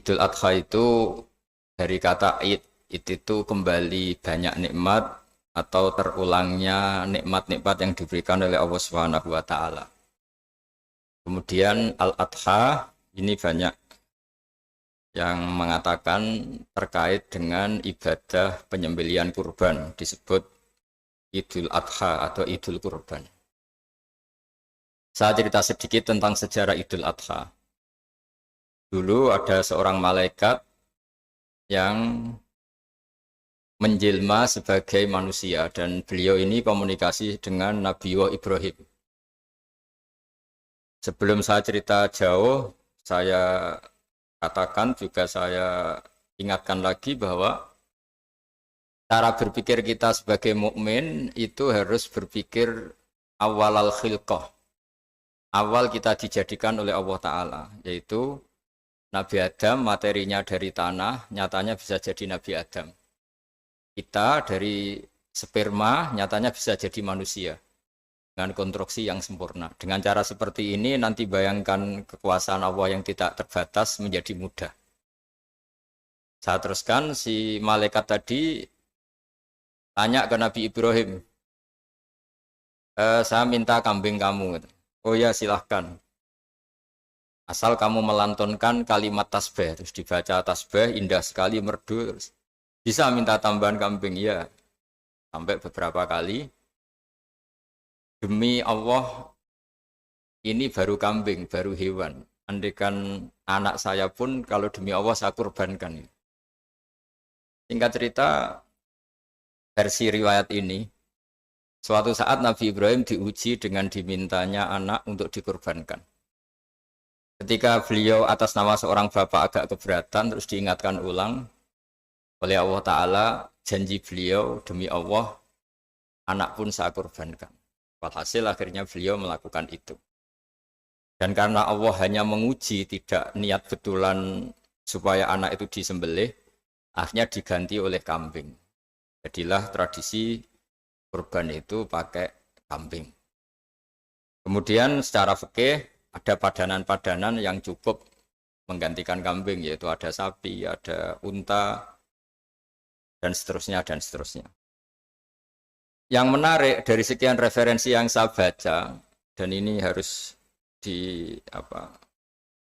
Idul Adha itu dari kata id itu kembali banyak nikmat atau terulangnya nikmat-nikmat yang diberikan oleh Allah Subhanahu wa taala. Kemudian Al-Adha ini banyak yang mengatakan terkait dengan ibadah penyembelihan kurban disebut Idul Adha atau Idul Kurban. Saya cerita sedikit tentang sejarah Idul Adha. Dulu ada seorang malaikat yang menjelma sebagai manusia dan beliau ini komunikasi dengan Nabi Ibrahim. Sebelum saya cerita jauh, saya katakan juga saya ingatkan lagi bahwa cara berpikir kita sebagai mukmin itu harus berpikir awal al-khilqah. Awal kita dijadikan oleh Allah Ta'ala, yaitu Nabi Adam materinya dari tanah, nyatanya bisa jadi Nabi Adam. Kita dari sperma, nyatanya bisa jadi manusia. Dengan konstruksi yang sempurna. Dengan cara seperti ini, nanti bayangkan kekuasaan Allah yang tidak terbatas menjadi mudah. Saya teruskan, si malaikat tadi tanya ke Nabi Ibrahim, saya minta kambing kamu. Oh ya, silahkan. Asal kamu melantunkan kalimat tasbih, terus dibaca tasbih, indah sekali, merdu, terus bisa minta tambahan kambing, ya. Sampai beberapa kali. Demi Allah, ini baru kambing, baru hewan. Andaikan anak saya pun, kalau demi Allah saya kurbankan. Singkat cerita, versi riwayat ini, suatu saat Nabi Ibrahim diuji dengan dimintanya anak untuk dikurbankan. Ketika beliau atas nama seorang bapak agak keberatan, terus diingatkan ulang oleh Allah Ta'ala, janji beliau demi Allah, anak pun saya kurbankan. Walhasil akhirnya beliau melakukan itu. Dan karena Allah hanya menguji, tidak niat betulan supaya anak itu disembelih, akhirnya diganti oleh kambing. Jadilah tradisi kurban itu pakai kambing. Kemudian secara fikih ada padanan-padanan yang cukup menggantikan kambing, yaitu ada sapi, ada unta, dan seterusnya, dan seterusnya. Yang menarik dari sekian referensi yang saya baca, dan ini harus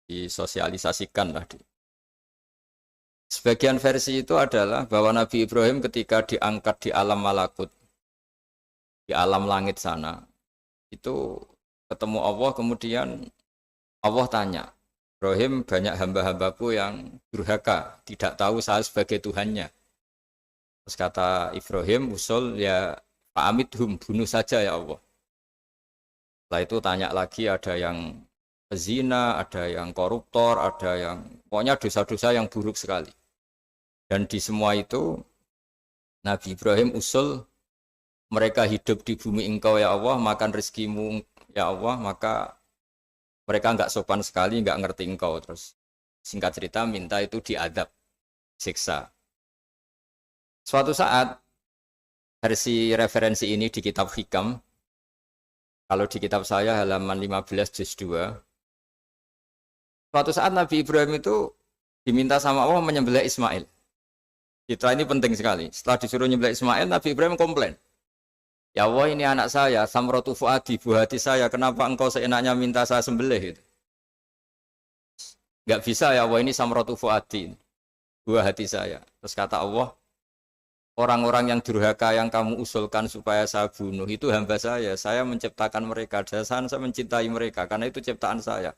disosialisasikan lah. Sebagian versi itu adalah bahwa Nabi Ibrahim ketika diangkat di alam malakut, di alam langit sana, itu ketemu Allah, kemudian Allah tanya, Ibrahim, banyak hamba-hambaku yang durhaka, tidak tahu saya sebagai Tuhannya. Terus kata Ibrahim, usul ya Fa'amidhum, bunuh saja ya Allah. Setelah itu tanya lagi, ada yang zina, ada yang koruptor, ada yang pokoknya dosa-dosa yang buruk sekali. Dan di semua itu Nabi Ibrahim usul, mereka hidup di bumi engkau ya Allah, makan rezekimu ya Allah, maka mereka enggak sopan sekali, enggak ngerti engkau. Terus singkat cerita minta itu diadab, siksa. Suatu saat versi referensi ini di kitab Hikam, kalau di kitab saya halaman 15 juz 2, suatu saat Nabi Ibrahim itu diminta sama Allah menyembelih Ismail. Citra ini penting sekali. Setelah disuruh menyembelih Ismail, Nabi Ibrahim komplain. Ya Allah, ini anak saya, samratu fuadi, buah hati saya, kenapa engkau seenaknya minta saya sembelih? Enggak bisa ya Allah, ini samratu fuadi, buah hati saya. Terus kata Allah, orang-orang yang durhaka yang kamu usulkan supaya saya bunuh itu hamba saya menciptakan mereka, dan saya mencintai mereka, karena itu ciptaan saya.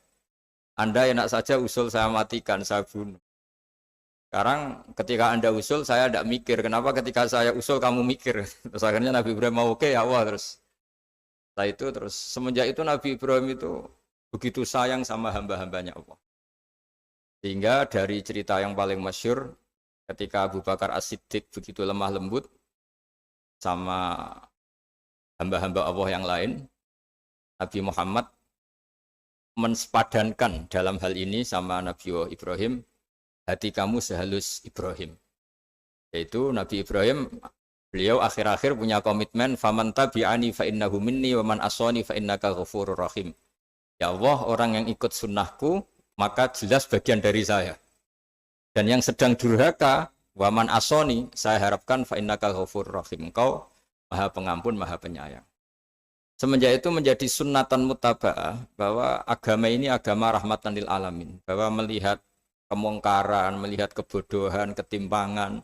Anda enak saja usul saya matikan, saya bunuh. Sekarang ketika Anda usul, saya tidak mikir. Kenapa ketika saya usul kamu mikir? Terus akhirnya Nabi Ibrahim mau oke ya Allah. Setelah itu terus semenjak itu Nabi Ibrahim itu begitu sayang sama hamba-hambanya Allah. Sehingga dari cerita yang paling masyhur, ketika Abu Bakar As-Siddiq begitu lemah lembut sama hamba-hamba Allah yang lain, Nabi Muhammad mensepadankan dalam hal ini sama Nabi Ibrahim, hati kamu sehalus Ibrahim. Yaitu Nabi Ibrahim, beliau akhir-akhir punya komitmen, faman tabi'ani fa innahu minni wa man asani fa innaka ghafurur rahim. Ya Allah, orang yang ikut sunnahku maka jelas bagian dari saya. Dan yang sedang durhaka, waman asoni, saya harapkan fa innaka ghafurur rahim. Engkau Maha Pengampun, Maha Penyayang. Semenjak itu menjadi sunnatan mutaba'ah bahwa agama ini agama rahmatan lil alamin, bahwa melihat kemungkaran, melihat kebodohan, ketimpangan,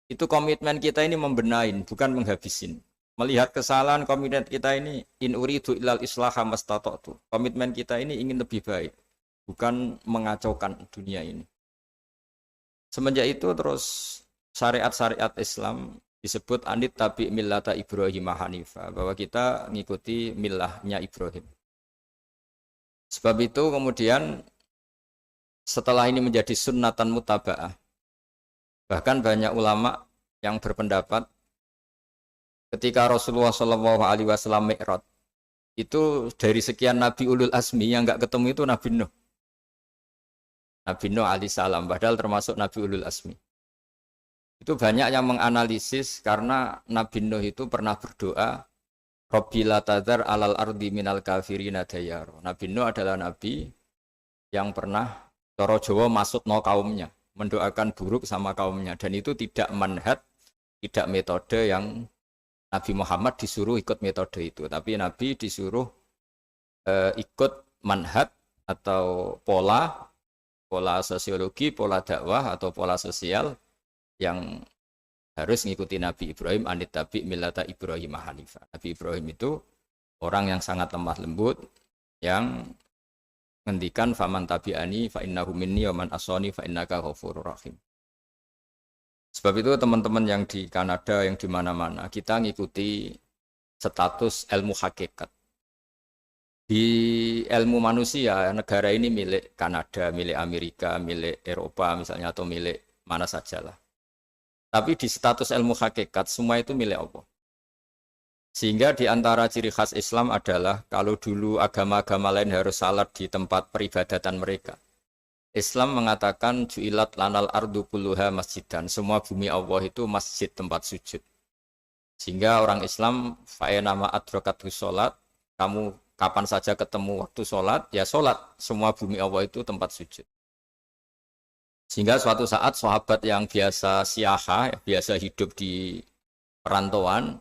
itu komitmen kita ini membenahin, bukan menghabisin. Melihat kesalahan, komitmen kita ini in uridu ilal islaha mastata'tu. Komitmen kita ini ingin lebih baik, bukan mengacaukan dunia ini. Semenjak itu terus syariat-syariat Islam disebut anit tabi millata Ibrahim Hanifa, bahwa kita mengikuti millahnya Ibrahim. Sebab itu kemudian setelah ini menjadi sunnatan mutaba'ah, bahkan banyak ulama yang berpendapat ketika Rasulullah SAW Mi'raj, itu dari sekian Nabi Ulul Azmi yang enggak ketemu itu Nabi Nuh. Nabi Nuh alaihissalam, padahal termasuk Nabi Ulul Azmi. Itu banyak yang menganalisis karena Nabi Nuh itu pernah berdoa, Rabbi la tadhar alal ardi minal kafirina dayar. Nabi Nuh adalah Nabi yang pernah cara Jawa maksudno kaumnya, mendoakan buruk sama kaumnya. Dan itu tidak manhaj, tidak metode yang Nabi Muhammad disuruh ikut metode itu. Tapi Nabi disuruh ikut manhaj atau pola sosiologi, pola dakwah atau pola sosial yang harus mengikuti Nabi Ibrahim anit tabi millata Ibrahim Hanifa. Nabi Ibrahim itu orang yang sangat lemah lembut, yang ngendikan faman tabi'ani fa innahu minni wa man asani fa innaka ghafurur rahim. Sebab itu teman-teman yang di Kanada, yang di mana-mana, kita ngikuti status ilmu hakikat. Di ilmu manusia, negara ini milik Kanada, milik Amerika, milik Eropa misalnya, atau milik mana sajalah. Tapi di status ilmu hakikat, semua itu milik Allah. Sehingga di antara ciri khas Islam adalah kalau dulu agama-agama lain harus salat di tempat peribadatan mereka. Islam mengatakan ju'ilat lanal ardu kulluha masjidan. Semua bumi Allah itu masjid, tempat sujud. Sehingga orang Islam fa'enama adrokatu sholat, kamu kapan saja ketemu waktu sholat, ya sholat. Semua bumi Allah itu tempat sujud. Sehingga suatu saat sahabat yang biasa siaha, biasa hidup di perantauan,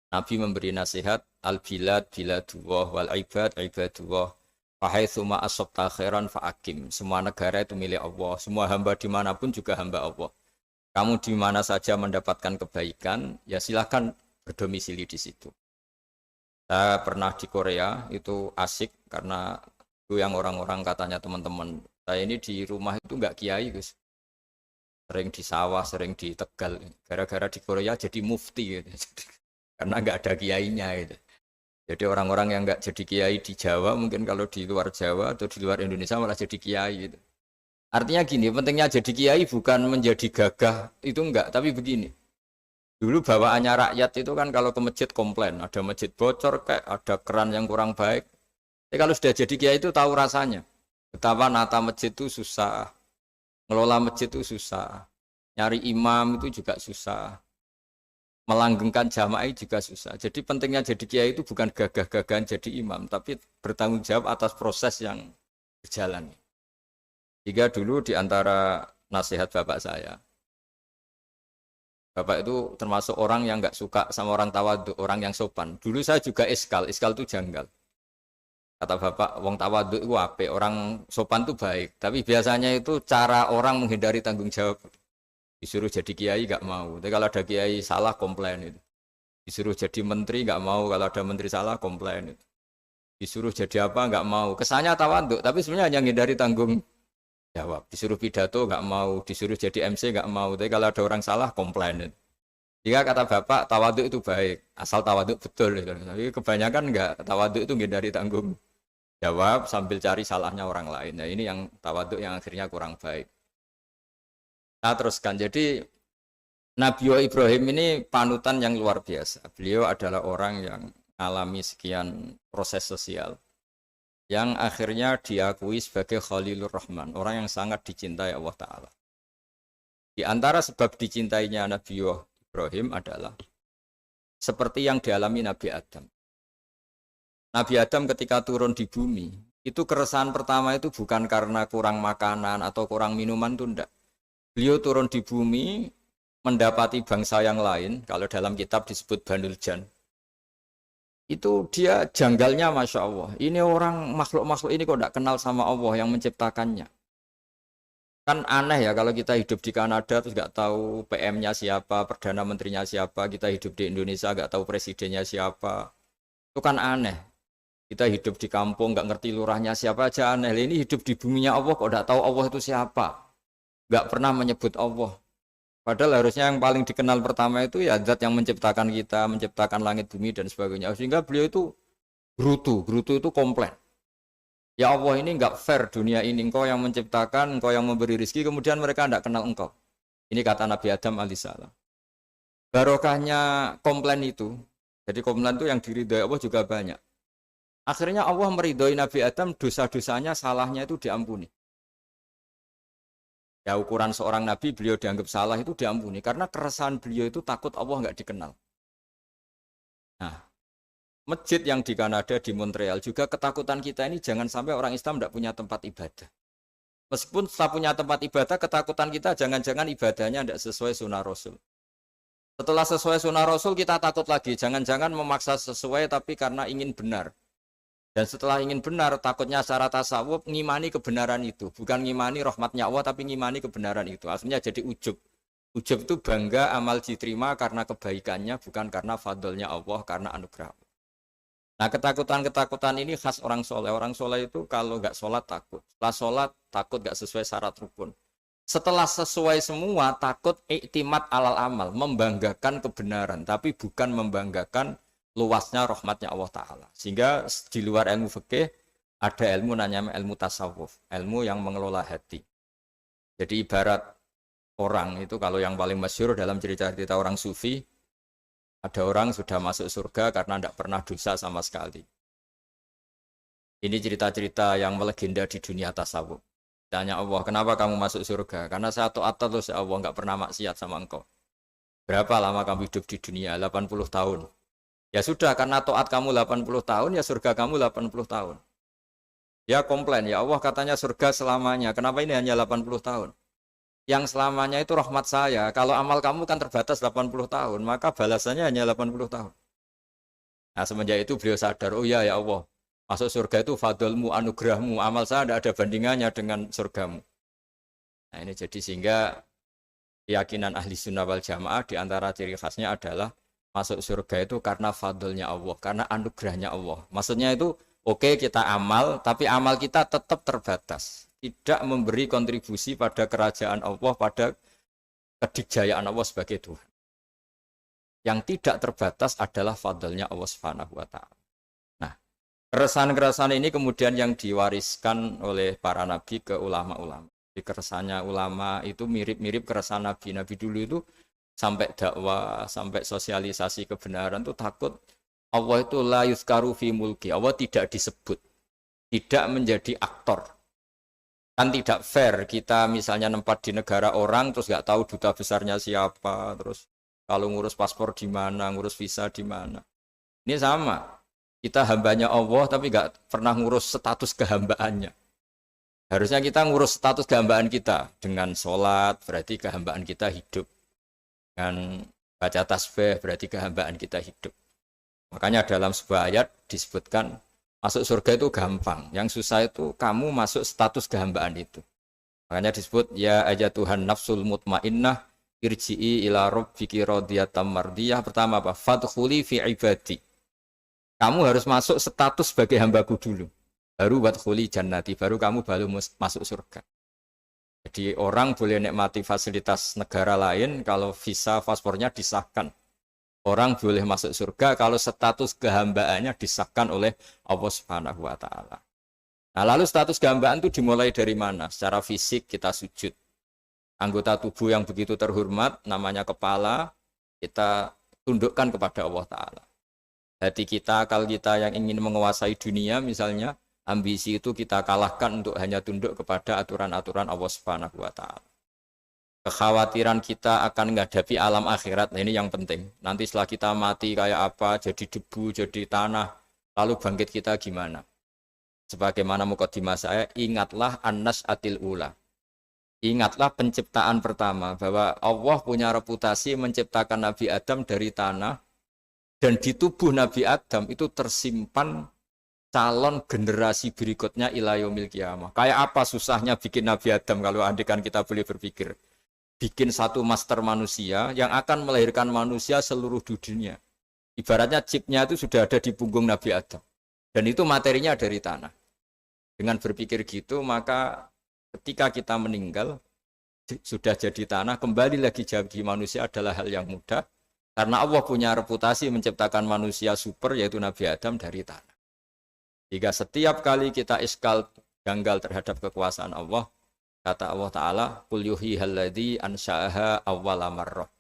Nabi memberi nasihat, al-bilad biladullah wal ibad ibadullah, fahaitsuma asabta khairan fa'akim. Semua negara itu milik Allah, semua hamba dimanapun juga hamba Allah. Kamu di mana saja mendapatkan kebaikan, ya silahkan berdomisili di situ. Saya pernah di Korea, itu asik karena itu yang orang-orang katanya teman-teman, saya ini di rumah itu enggak kiai, Gus. Sering di sawah, sering di Tegal. Gara-gara di Korea jadi mufti gitu. Karena enggak ada kiainya gitu. Jadi orang-orang yang enggak jadi kiai di Jawa, mungkin kalau di luar Jawa atau di luar Indonesia malah jadi kiai gitu. Artinya gini, pentingnya jadi kiai bukan menjadi gagah, itu enggak, tapi begini. Dulu bawaannya rakyat itu kan kalau ke masjid komplain, ada masjid bocor kayak ada keran yang kurang baik. Tapi kalau sudah jadi kiai itu tahu rasanya. Betapa nata masjid itu susah, ngelola masjid itu susah, nyari imam itu juga susah, melanggengkan jamaah juga susah. Jadi pentingnya jadi kiai itu bukan gagah-gagahan jadi imam, tapi bertanggung jawab atas proses yang berjalan. Jika dulu di antara nasihat bapak saya, bapak itu termasuk orang yang nggak suka sama orang tawadhu, orang yang sopan. Dulu saya juga iskal itu janggal. Kata bapak, wong tawadhu itu apik, orang sopan itu baik. Tapi biasanya itu cara orang menghindari tanggung jawab. Disuruh jadi kiai nggak mau. Tapi kalau ada kiai salah komplain itu. Disuruh jadi menteri nggak mau, kalau ada menteri salah komplain itu. Disuruh jadi apa nggak mau. Kesannya tawadhu, tapi sebenarnya hanya menghindari tanggung jawab. Disuruh pidato nggak mau, disuruh jadi MC nggak mau. Tapi kalau ada orang salah komplain itu. Jika kata bapak tawadhu itu baik, asal tawadhu betul. Gitu. Tapi kebanyakan nggak, tawadhu itu menghindari tanggung jawab sambil cari salahnya orang lain. Nah ini yang tawadhu yang akhirnya kurang baik. Nah teruskan, jadi Nabi Ibrahim ini panutan yang luar biasa. Beliau adalah orang yang alami sekian proses sosial yang akhirnya diakui sebagai Khalilur Rahman, orang yang sangat dicintai Allah Ta'ala. Di antara sebab dicintainya Nabi Ibrahim adalah seperti yang dialami Nabi Adam. Nabi Adam ketika turun di bumi, itu keresahan pertama itu bukan karena kurang makanan atau kurang minuman, itu enggak. Beliau turun di bumi, mendapati bangsa yang lain, kalau dalam kitab disebut Banul Jan. Itu dia janggalnya Masya Allah. Ini orang makhluk-makhluk ini kok tidak kenal sama Allah yang menciptakannya. Kan aneh ya kalau kita hidup di Kanada terus nggak tahu PM-nya siapa, Perdana Menterinya siapa, kita hidup di Indonesia nggak tahu presidennya siapa. Itu kan aneh. Kita hidup di kampung nggak ngerti lurahnya siapa aja aneh. Ini hidup di buminya Allah kok nggak tahu Allah itu siapa. Nggak pernah menyebut Allah. Padahal harusnya yang paling dikenal pertama itu ya zat yang menciptakan kita, menciptakan langit bumi dan sebagainya. Sehingga beliau itu gerutu itu komplain. Ya Allah ini enggak fair dunia ini, engkau yang menciptakan, engkau yang memberi rezeki, kemudian mereka tidak kenal engkau. Ini kata Nabi Adam alaihissalam. Barokahnya komplain itu, jadi komplain itu yang diridhoi Allah juga banyak. Akhirnya Allah meridhoi Nabi Adam, dosa-dosanya, salahnya itu diampuni. Ya ukuran seorang Nabi, beliau dianggap salah itu diampuni, karena keresahan beliau itu takut Allah enggak dikenal. Nah, masjid yang di Kanada, di Montreal juga ketakutan kita ini jangan sampai orang Islam tidak punya tempat ibadah. Meskipun setelah punya tempat ibadah, ketakutan kita jangan-jangan ibadahnya tidak sesuai sunnah Rasul. Setelah sesuai sunnah Rasul kita takut lagi, jangan-jangan memaksa sesuai tapi karena ingin benar. Dan setelah ingin benar, takutnya secara tasawuf ngimani kebenaran itu. Bukan ngimani rahmatnya Allah, tapi ngimani kebenaran itu. Asalnya jadi ujub. Ujub itu bangga amal diterima karena kebaikannya, bukan karena fadlnya Allah, karena anugerah. Nah ketakutan-ketakutan ini khas orang soleh. Orang soleh itu kalau nggak sholat takut. Setelah sholat takut nggak sesuai syarat rukun. Setelah sesuai semua takut iktimat alal amal. Membanggakan kebenaran. Tapi bukan membanggakan luasnya rahmatnya Allah Ta'ala. Sehingga di luar ilmu fikih ada ilmu namanya ilmu tasawuf. Ilmu yang mengelola hati. Jadi ibarat orang itu kalau yang paling masyhur dalam cerita-cerita orang sufi. Ada orang sudah masuk surga karena tidak pernah dosa sama sekali. Ini cerita-cerita yang melegenda di dunia tasawuf. Tanya Allah, kenapa kamu masuk surga? Karena saya taat terus ya Allah, nggak pernah maksiat sama engkau. Berapa lama kamu hidup di dunia? 80 tahun. Ya sudah, karena taat kamu 80 tahun, ya surga kamu 80 tahun. Ya komplain, ya Allah katanya surga selamanya. Kenapa ini hanya 80 tahun? Yang selamanya itu rahmat saya. Kalau amal kamu kan terbatas 80 tahun, maka balasannya hanya 80 tahun. Nah semenjak itu beliau sadar, oh ya ya Allah, masuk surga itu fadlmu, anugerahmu, amal saya tidak ada bandingannya dengan surgamu. Nah ini jadi sehingga keyakinan ahli sunnah wal jamaah diantara ciri khasnya adalah masuk surga itu karena fadlnya Allah, karena anugerahnya Allah. Maksudnya itu oke, kita amal, tapi amal kita tetap terbatas. Tidak memberi kontribusi pada kerajaan Allah, pada kedikjayaan Allah sebagai Tuhan. Yang tidak terbatas adalah fadlnya Allah Subhanahu wa Ta'ala. Nah, keresahan-keresahan ini kemudian yang diwariskan oleh para nabi ke ulama-ulama. Di keresahannya ulama itu mirip-mirip keresahan nabi. Nabi dulu itu sampai dakwah, sampai sosialisasi kebenaran itu takut Allah itu la yuzkaru fi mulki. Allah tidak disebut, tidak menjadi aktor. Kan tidak fair kita misalnya nempat di negara orang terus nggak tahu duta besarnya siapa, terus kalau ngurus paspor di mana, ngurus visa di mana. Ini sama, kita hambanya Allah tapi nggak pernah ngurus status kehambaannya. Harusnya kita ngurus status kehambaan kita dengan sholat, berarti kehambaan kita hidup. Dengan baca tasbih berarti kehambaan kita hidup. Makanya dalam sebuah ayat disebutkan masuk surga itu gampang. Yang susah itu kamu masuk status kehambaan itu. Makanya disebut ya aja Tuhan nafsul mutmainnah irji'i ila rabbiki radiyatan mardiyah. Pertama apa? Fadkhuli fi ibadi. Kamu harus masuk status sebagai hambaku dulu. Baru wadkhuli jannati, baru kamu baru masuk surga. Jadi orang boleh nikmati fasilitas negara lain kalau visa paspornya disahkan. Orang boleh masuk surga kalau status kehambaannya disahkan oleh Allah Subhanahu wa Ta'ala. Nah, lalu status kehambaan itu dimulai dari mana? Secara fisik kita sujud. Anggota tubuh yang begitu terhormat, namanya kepala, kita tundukkan kepada Allah Ta'ala. Hati kita, akal kita yang ingin menguasai dunia misalnya, ambisi itu kita kalahkan untuk hanya tunduk kepada aturan-aturan Allah Subhanahu wa Ta'ala. Kekhawatiran kita akan menghadapi alam akhirat, nah ini yang penting. Nanti setelah kita mati kayak apa, jadi debu, jadi tanah, lalu bangkit kita gimana? Sebagaimana mukadimah saya, ingatlah an-nas'atil ula. Ingatlah penciptaan pertama, bahwa Allah punya reputasi menciptakan Nabi Adam dari tanah, dan di tubuh Nabi Adam itu tersimpan calon generasi berikutnya ila yaumil qiyamah. Kayak apa susahnya bikin Nabi Adam kalau andikan kita boleh berpikir. Bikin satu master manusia yang akan melahirkan manusia seluruh dunia. Ibaratnya chipnya itu sudah ada di punggung Nabi Adam. Dan itu materinya dari tanah. Dengan berpikir gitu, maka ketika kita meninggal, sudah jadi tanah, kembali lagi jadi manusia adalah hal yang mudah. Karena Allah punya reputasi menciptakan manusia super, yaitu Nabi Adam dari tanah. Jika setiap kali kita iskal janggal terhadap kekuasaan Allah, kata Allah Ta'ala, Qul yuhihal ladzi ansha'aha awwala marrah.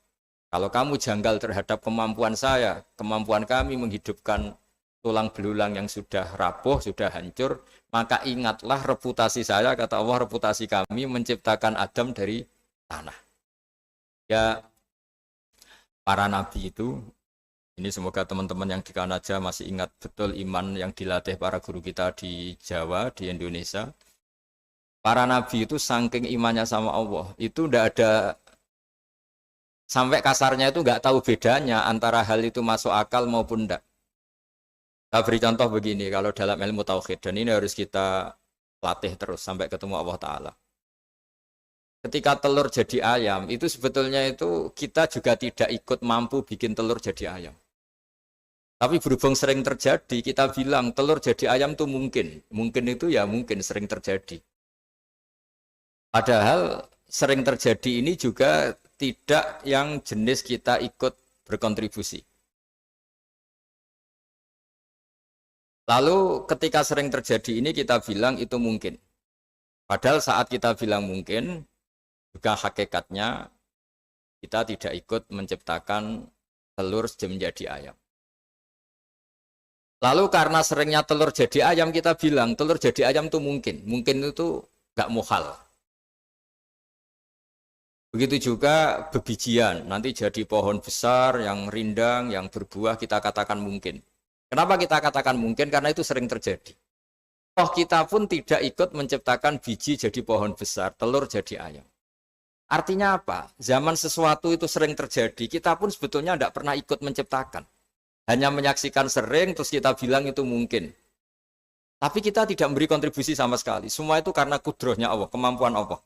Kalau kamu janggal terhadap kemampuan saya, kemampuan kami menghidupkan tulang belulang yang sudah rapuh, sudah hancur, maka ingatlah reputasi saya, kata Allah, reputasi kami menciptakan Adam dari tanah. Ya, para nabi itu, ini semoga teman-teman yang di Kanaja masih ingat betul iman yang dilatih para guru kita di Jawa, di Indonesia. Para nabi itu saking imannya sama Allah, itu tidak ada, sampai kasarnya itu nggak tahu bedanya antara hal itu masuk akal maupun tidak. Saya beri contoh begini, kalau dalam ilmu tauhid, dan ini harus kita latih terus sampai ketemu Allah Ta'ala. Ketika telur jadi ayam, itu sebetulnya itu kita juga tidak ikut mampu bikin telur jadi ayam. Tapi berhubung sering terjadi, kita bilang telur jadi ayam itu mungkin. Mungkin itu ya mungkin sering terjadi. Padahal sering terjadi ini juga tidak yang jenis kita ikut berkontribusi. Lalu ketika sering terjadi ini kita bilang itu mungkin. Padahal saat kita bilang mungkin, juga hakikatnya kita tidak ikut menciptakan telur menjadi ayam. Lalu karena seringnya telur jadi ayam, kita bilang telur jadi ayam itu mungkin. Mungkin itu nggak muhal. Begitu juga bebijian, nanti jadi pohon besar yang rindang, yang berbuah, kita katakan mungkin. Kenapa kita katakan mungkin? Karena itu sering terjadi. Oh, kita pun tidak ikut menciptakan biji jadi pohon besar, telur jadi ayam. Artinya apa? Zaman sesuatu itu sering terjadi, kita pun sebetulnya tidak pernah ikut menciptakan. Hanya menyaksikan sering, terus kita bilang itu mungkin. Tapi kita tidak memberi kontribusi sama sekali. Semua itu karena kudrohnya Allah, kemampuan Allah.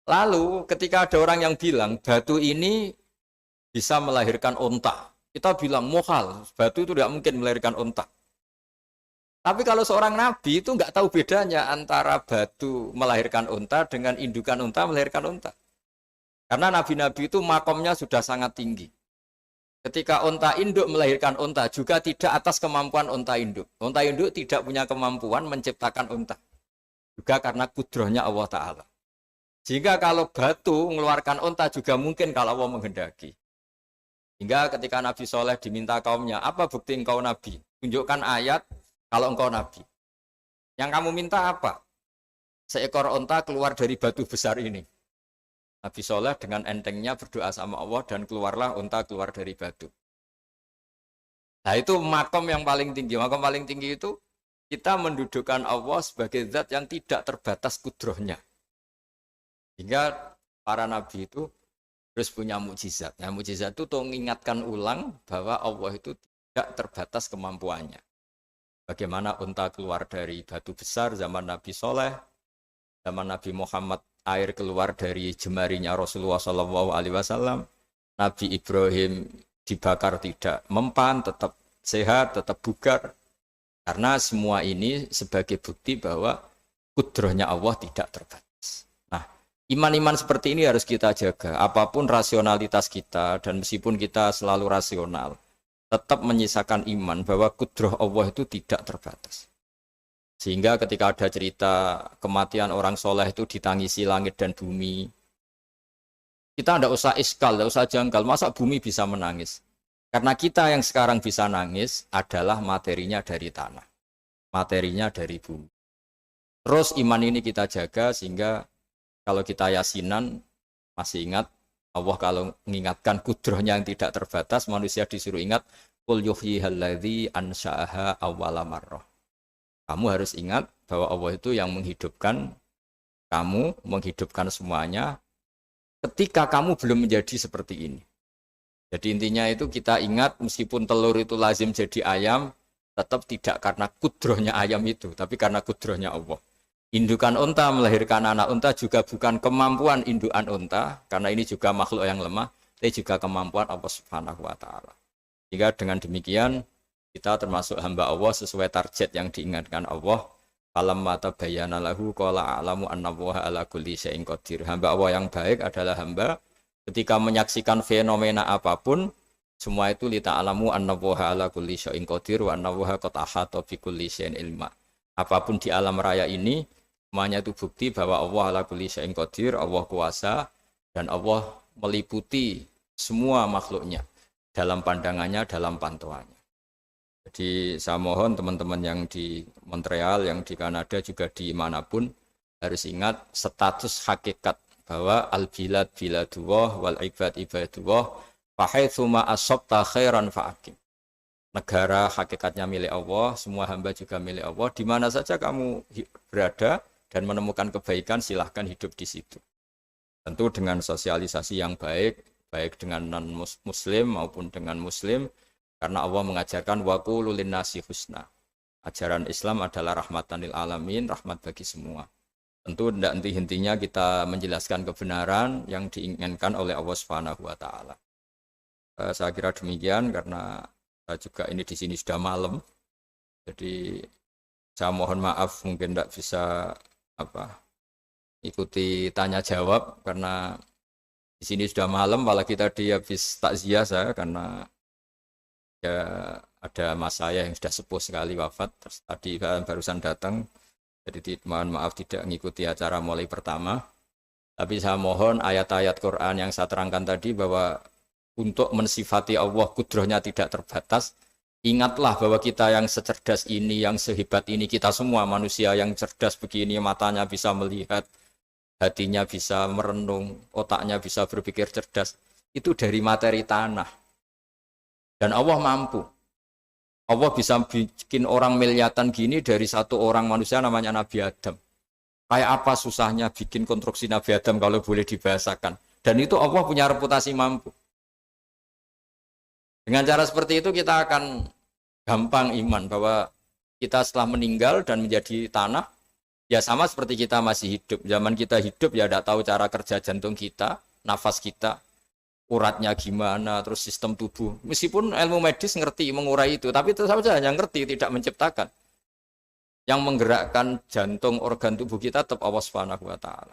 Lalu ketika ada orang yang bilang, batu ini bisa melahirkan onta. Kita bilang mohal, batu itu tidak mungkin melahirkan onta. Tapi kalau seorang nabi itu nggak tahu bedanya antara batu melahirkan onta dengan indukan onta melahirkan onta. Karena nabi-nabi itu makomnya sudah sangat tinggi. Ketika onta induk melahirkan onta juga tidak atas kemampuan onta induk. Onta induk tidak punya kemampuan menciptakan onta. Juga karena kudrohnya Allah Ta'ala. Sehingga kalau batu mengeluarkan onta juga mungkin kalau Allah menghendaki. Hingga ketika Nabi Soleh diminta kaumnya, apa bukti engkau Nabi? Tunjukkan ayat kalau engkau Nabi. Yang kamu minta apa? Seekor onta keluar dari batu besar ini. Nabi Soleh dengan entengnya berdoa sama Allah dan keluarlah onta keluar dari batu. Nah itu makom yang paling tinggi. Makom paling tinggi itu kita mendudukkan Allah sebagai zat yang tidak terbatas kudrohnya. Hingga para nabi itu terus punya mukjizat. Nah, mukjizat itu untuk mengingatkan ulang bahwa Allah itu tidak terbatas kemampuannya. Bagaimana unta keluar dari batu besar zaman Nabi Soleh, zaman Nabi Muhammad air keluar dari jemarinya Rasulullah SAW, Nabi Ibrahim dibakar tidak mempan, tetap sehat, tetap bugar. Karena semua ini sebagai bukti bahwa kudrohnya Allah tidak terbatas. Iman-iman seperti ini harus kita jaga. Apapun rasionalitas kita, dan meskipun kita selalu rasional, tetap menyisakan iman bahwa kudroh Allah itu tidak terbatas. Sehingga ketika ada cerita kematian orang soleh itu ditangisi langit dan bumi, kita tidak usah iskal, tidak usah janggal. Masa bumi bisa menangis? Karena kita yang sekarang bisa nangis adalah materinya dari tanah. Materinya dari bumi. Terus iman ini kita jaga sehingga kalau kita yasinan, masih ingat, Allah kalau mengingatkan kudrohnya yang tidak terbatas, manusia disuruh ingat, Qul yuhyihal ladzi ansha'aha awwala marrah. Kamu harus ingat bahwa Allah itu yang menghidupkan kamu menghidupkan semuanya ketika kamu belum menjadi seperti ini. Jadi intinya itu kita ingat meskipun telur itu lazim jadi ayam, tetap tidak karena kudrohnya ayam itu, tapi karena kudrohnya Allah. Indukan unta melahirkan anak unta juga bukan kemampuan indukan unta, karena ini juga makhluk yang lemah, tapi juga kemampuan Allah Subhanahu wa Ta'ala. Jika dengan demikian kita termasuk hamba Allah sesuai target yang diingatkan Allah. Falamma tabayyana lahu qala a'lamu annallaha ala kulli syai'in qadir. Hamba Allah yang baik adalah hamba ketika menyaksikan fenomena apapun, semua itu li ta'lamu annallaha ala kulli syai'in qadir wa annallaha qad ahata bi kulli syai'in ilma. Apapun di alam raya ini semuanya itu bukti bahwa Allah ala kulli syai'in qadir, Allah kuasa dan Allah meliputi semua makhluknya dalam pandangannya, dalam pantauannya. Jadi saya mohon teman-teman yang di Montreal, yang di Kanada juga di manapun harus ingat status hakikat bahwa al-bilad biladullah wal ibad ibadullah fa haitsu ma asabta khairan fa'akim. Negara hakikatnya milik Allah, semua hamba juga milik Allah. Di mana saja kamu berada dan menemukan kebaikan, silahkan hidup di situ. Tentu dengan sosialisasi yang baik, baik dengan non-muslim maupun dengan muslim, karena Allah mengajarkan wa qulu linnasi husna. Ajaran Islam adalah rahmatan lil alamin, rahmat bagi semua. Tentu tidak henti-hentinya kita menjelaskan kebenaran yang diinginkan oleh Allah Subhanahu wa Ta'ala. Saya kira demikian karena saya juga ini di sini sudah malam. Jadi saya mohon maaf mungkin tidak bisa ikuti tanya jawab karena di sini sudah malam, apalagi tadi habis takziah saya karena ya ada mas saya yang sudah sepuh sekali wafat, terus tadi barusan datang, jadi mohon maaf tidak mengikuti acara mulai pertama. Tapi saya mohon ayat-ayat Quran yang saya terangkan tadi bahwa untuk mensifati Allah kudrohnya tidak terbatas. Ingatlah bahwa kita yang secerdas ini, yang sehebat ini, kita semua manusia yang cerdas begini, matanya bisa melihat, hatinya bisa merenung, otaknya bisa berpikir cerdas, itu dari materi tanah. Dan Allah mampu. Allah bisa bikin orang miliatan gini dari satu orang manusia namanya Nabi Adam. Kayak apa susahnya bikin konstruksi Nabi Adam kalau boleh dibahasakan. Dan itu Allah punya reputasi mampu. Dengan cara seperti itu kita akan gampang iman bahwa kita setelah meninggal dan menjadi tanah, ya sama seperti kita masih hidup. Zaman kita hidup ya tidak tahu cara kerja jantung kita, nafas kita, uratnya gimana, terus sistem tubuh. Meskipun ilmu medis ngerti mengurai itu, tapi tetap saja hanya ngerti, tidak menciptakan. Yang menggerakkan jantung organ tubuh kita tetap Allah Subhanahu wa Ta'ala.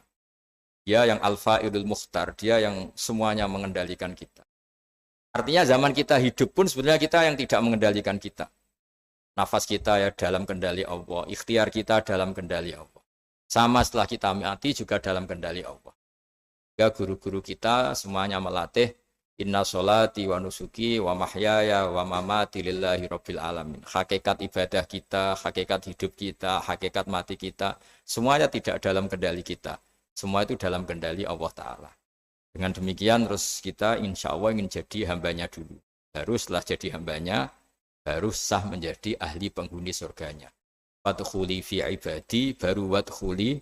Dia yang Al-Fa'ilul Mukhtar, dia yang semuanya mengendalikan kita. Artinya zaman kita hidup pun sebenarnya kita yang tidak mengendalikan kita. Nafas kita ya dalam kendali Allah, ikhtiar kita dalam kendali Allah. Sama setelah kita mati juga dalam kendali Allah. Ya guru-guru kita semuanya melatih inna sholati wa nusuki wa mahyaya wa mamati lillahi rabbil alamin. Hakikat ibadah kita, hakikat hidup kita, hakikat mati kita, semuanya tidak dalam kendali kita. Semua itu dalam kendali Allah Ta'ala. Dengan demikian terus kita insya Allah ingin jadi hambanya dulu. Baru setelah jadi hambanya, baru sah menjadi ahli penghuni surganya. Wadkhuli fi ibadi, baru wadkhuli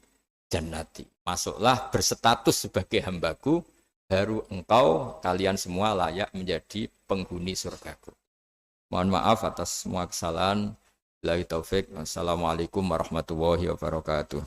jannati. Masuklah berstatus sebagai hambaku, baru engkau, kalian semua layak menjadi penghuni surgaku. Mohon maaf atas semua kesalahan. Billahi taufik. Wassalamualaikum warahmatullahi wabarakatuh.